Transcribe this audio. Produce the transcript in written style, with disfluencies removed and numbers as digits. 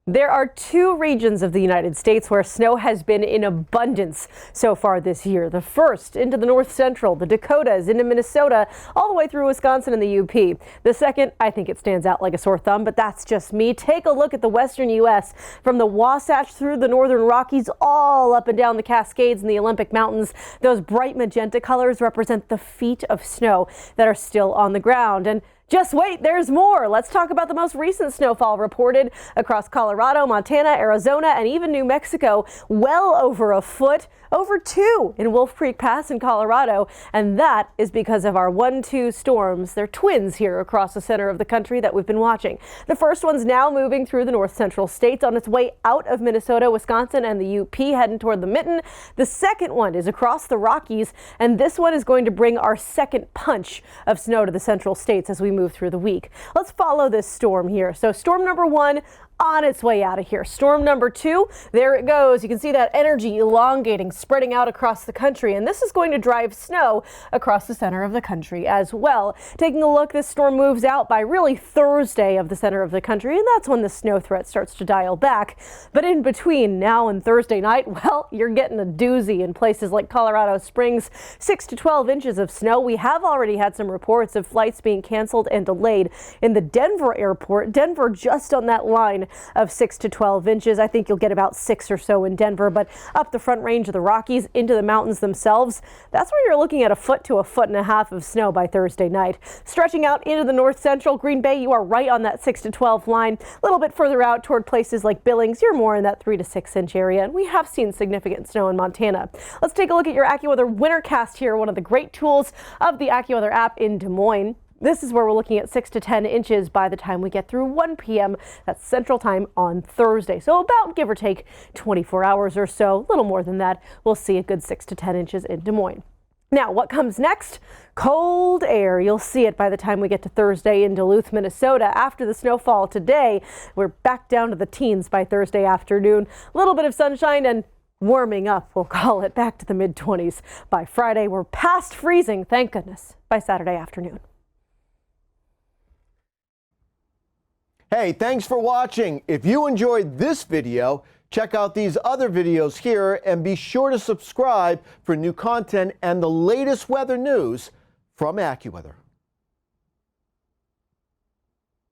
There are two regions of the United States where snow has been in abundance so far this year. The first into the north central, the Dakotas, into Minnesota, all the way through Wisconsin and the UP. The second, I think it stands out like a sore thumb, but that's just me. Take a look at the western U.S. from the Wasatch through the northern Rockies, all up and down the Cascades and the Olympic Mountains. Those bright magenta colors represent the feet of snow that are still on the ground. And just wait, there's more. Let's talk about the most recent snowfall reported across Colorado, Montana, Arizona, and even New Mexico. Well over a foot, over 2 in Wolf Creek Pass in Colorado. And that is because of our 1-2 storms. They're twins here across the center of the country that we've been watching. The first one's now moving through the north central states on its way out of Minnesota, Wisconsin, and the UP, heading toward the mitten. The second one is across the Rockies, and this one is going to bring our second punch of snow to the central states as we move through the week. Let's follow this storm here. So storm number 1 on its way out of here. Storm number 2, there it goes. You can see that energy elongating, spreading out across the country, and this is going to drive snow across the center of the country as well. Taking a look, this storm moves out by really Thursday of the center of the country, and that's when the snow threat starts to dial back. But in between now and Thursday night, well, you're getting a doozy in places like Colorado Springs, 6 to 12 inches of snow. We have already had some reports of flights being canceled and delayed in the Denver airport. Denver just on that line of 6 to 12 inches. I think you'll get about 6 or so in Denver, but up the front range of the Rockies into the mountains themselves, that's where you're looking at 1 foot to 1.5 foot of snow by Thursday night. Stretching out into the north central Green Bay, you are right on that 6 to 12 line. A little bit further out toward places like Billings, you're more in that 3 to 6 inch area, and we have seen significant snow in Montana. Let's take a look at your AccuWeather Wintercast here, one of the great tools of the AccuWeather app in Des Moines. This is where we're looking at 6 to 10 inches by the time we get through 1 p.m. That's Central Time on Thursday. So about, give or take, 24 hours or so, a little more than that. We'll see a good 6 to 10 inches in Des Moines. Now, what comes next? Cold air. You'll see it by the time we get to Thursday in Duluth, Minnesota. After the snowfall today, we're back down to the teens by Thursday afternoon. A little bit of sunshine and warming up, we'll call it, back to the mid-20s. By Friday, we're past freezing, thank goodness, by Saturday afternoon. Hey, thanks for watching. If you enjoyed this video, check out these other videos here and be sure to subscribe for new content and the latest weather news from AccuWeather.